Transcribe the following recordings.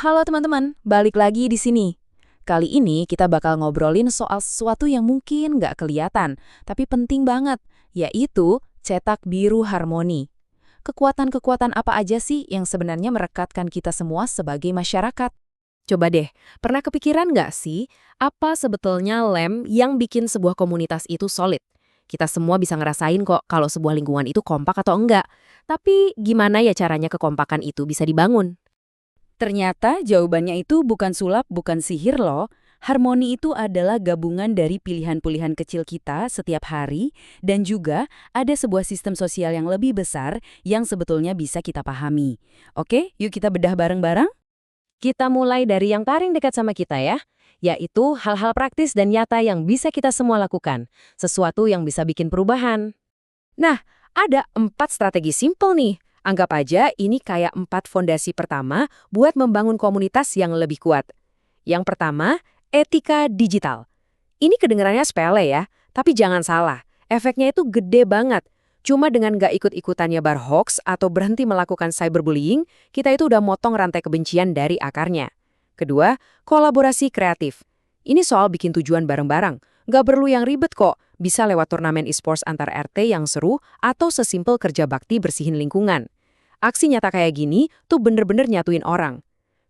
Halo teman-teman, balik lagi di sini. Kali ini kita bakal ngobrolin soal sesuatu yang mungkin nggak kelihatan, tapi penting banget, yaitu cetak biru harmoni. Kekuatan-kekuatan apa aja sih yang sebenarnya merekatkan kita semua sebagai masyarakat? Coba deh, pernah kepikiran nggak sih, apa sebetulnya lem yang bikin sebuah komunitas itu solid? Kita semua bisa ngerasain kok kalau sebuah lingkungan itu kompak atau enggak. Tapi gimana ya caranya kekompakan itu bisa dibangun? Ternyata jawabannya itu bukan sulap, bukan sihir loh. Harmoni itu adalah gabungan dari pilihan-pilihan kecil kita setiap hari dan juga ada sebuah sistem sosial yang lebih besar yang sebetulnya bisa kita pahami. Oke, yuk kita bedah bareng-bareng. Kita mulai dari yang paling dekat sama kita ya, yaitu hal-hal praktis dan nyata yang bisa kita semua lakukan. Sesuatu yang bisa bikin perubahan. Nah, ada 4 strategi simpel nih. Anggap aja ini kayak 4 fondasi pertama buat membangun komunitas yang lebih kuat. Yang pertama, etika digital. Ini kedengarannya sepele ya, tapi jangan salah, efeknya itu gede banget. Cuma dengan nggak ikut-ikutan nyebar hoax atau berhenti melakukan cyberbullying, kita itu udah motong rantai kebencian dari akarnya. Kedua, kolaborasi kreatif. Ini soal bikin tujuan bareng-bareng. Nggak perlu yang ribet kok, bisa lewat turnamen e-sports antar RT yang seru atau sesimpel kerja bakti bersihin lingkungan. Aksi nyata kayak gini tuh bener-bener nyatuin orang.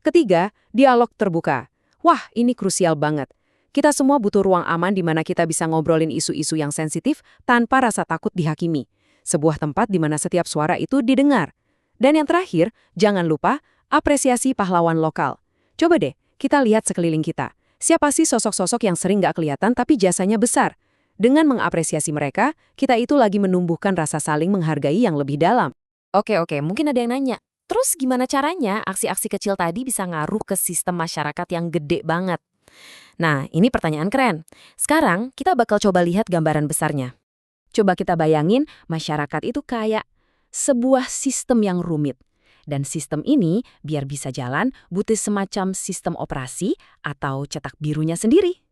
Ketiga, dialog terbuka. Wah, ini krusial banget. Kita semua butuh ruang aman di mana kita bisa ngobrolin isu-isu yang sensitif tanpa rasa takut dihakimi. Sebuah tempat di mana setiap suara itu didengar. Dan yang terakhir, jangan lupa apresiasi pahlawan lokal. Coba deh, kita lihat sekeliling kita. Siapa sih sosok-sosok yang sering nggak kelihatan tapi jasanya besar? Dengan mengapresiasi mereka, kita itu lagi menumbuhkan rasa saling menghargai yang lebih dalam. Oke, mungkin ada yang nanya. Terus gimana caranya aksi-aksi kecil tadi bisa ngaruh ke sistem masyarakat yang gede banget? Nah, ini pertanyaan keren. Sekarang kita bakal coba lihat gambaran besarnya. Coba kita bayangin masyarakat itu kayak sebuah sistem yang rumit. Dan sistem ini biar bisa jalan butuh semacam sistem operasi atau cetak birunya sendiri.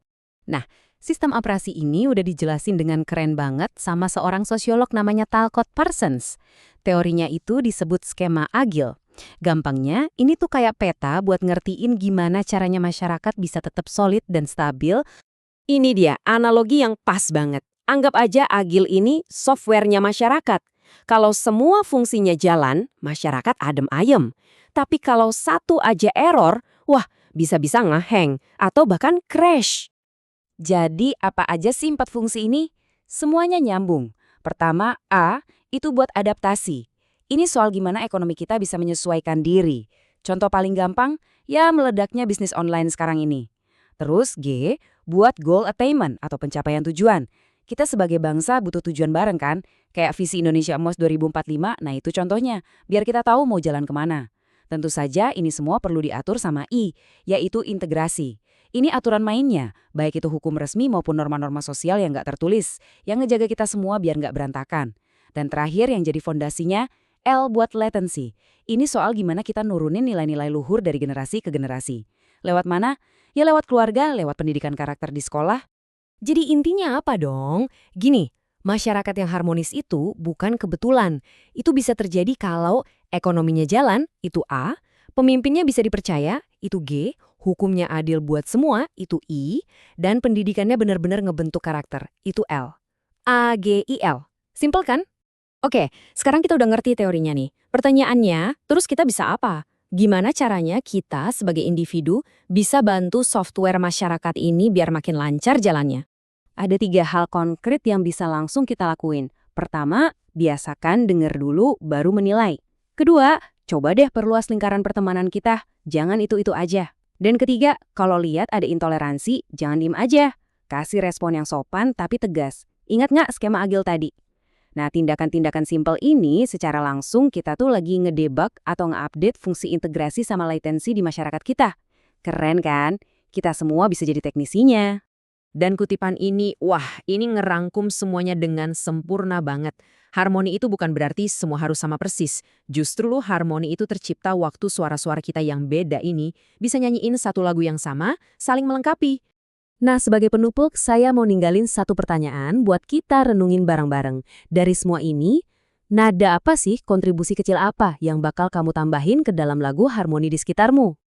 Nah, sistem operasi ini udah dijelasin dengan keren banget sama seorang sosiolog namanya Talcott Parsons. Teorinya itu disebut skema agil. Gampangnya, ini tuh kayak peta buat ngertiin gimana caranya masyarakat bisa tetap solid dan stabil. Ini dia, analogi yang pas banget. Anggap aja agil ini softwarenya masyarakat. Kalau semua fungsinya jalan, masyarakat adem ayem. Tapi kalau satu aja error, wah bisa-bisa ngehang atau bahkan crash. Jadi apa aja sih 4 fungsi ini? Semuanya nyambung. Pertama, A, itu buat adaptasi. Ini soal gimana ekonomi kita bisa menyesuaikan diri. Contoh paling gampang, ya meledaknya bisnis online sekarang ini. Terus G, buat goal attainment atau pencapaian tujuan. Kita sebagai bangsa butuh tujuan bareng kan? Kayak visi Indonesia Emas 2045, nah itu contohnya. Biar kita tahu mau jalan kemana. Tentu saja ini semua perlu diatur sama I, yaitu integrasi. Ini aturan mainnya, baik itu hukum resmi maupun norma-norma sosial yang nggak tertulis, yang ngejaga kita semua biar nggak berantakan. Dan terakhir yang jadi fondasinya, L buat latency. Ini soal gimana kita nurunin nilai-nilai luhur dari generasi ke generasi. Lewat mana? Ya lewat keluarga, lewat pendidikan karakter di sekolah. Jadi intinya apa dong? Gini, masyarakat yang harmonis itu bukan kebetulan. Itu bisa terjadi kalau ekonominya jalan, itu A, pemimpinnya bisa dipercaya, itu G, hukumnya adil buat semua, itu I, dan pendidikannya benar-benar ngebentuk karakter, itu L. A, G, I, L. Simpel kan? Oke, sekarang kita udah ngerti teorinya nih. Pertanyaannya, terus kita bisa apa? Gimana caranya kita sebagai individu bisa bantu software masyarakat ini biar makin lancar jalannya? Ada 3 hal konkret yang bisa langsung kita lakuin. Pertama, biasakan dengar dulu baru menilai. Kedua, coba deh perluas lingkaran pertemanan kita. Jangan itu-itu aja. Dan ketiga, kalau lihat ada intoleransi, jangan diem aja. Kasih respon yang sopan tapi tegas. Ingat nggak skema agil tadi? Nah, tindakan-tindakan simpel ini secara langsung kita tuh lagi ngedebug atau nge-update fungsi integrasi sama latensi di masyarakat kita. Keren kan? Kita semua bisa jadi teknisinya. Dan kutipan ini, wah, ini ngerangkum semuanya dengan sempurna banget. Harmoni itu bukan berarti semua harus sama persis. Justru harmoni itu tercipta waktu suara-suara kita yang beda ini bisa nyanyiin satu lagu yang sama, saling melengkapi. Nah, sebagai penutup, saya mau ninggalin satu pertanyaan buat kita renungin bareng-bareng. Dari semua ini, nada apa sih, kontribusi kecil apa yang bakal kamu tambahin ke dalam lagu harmoni di sekitarmu?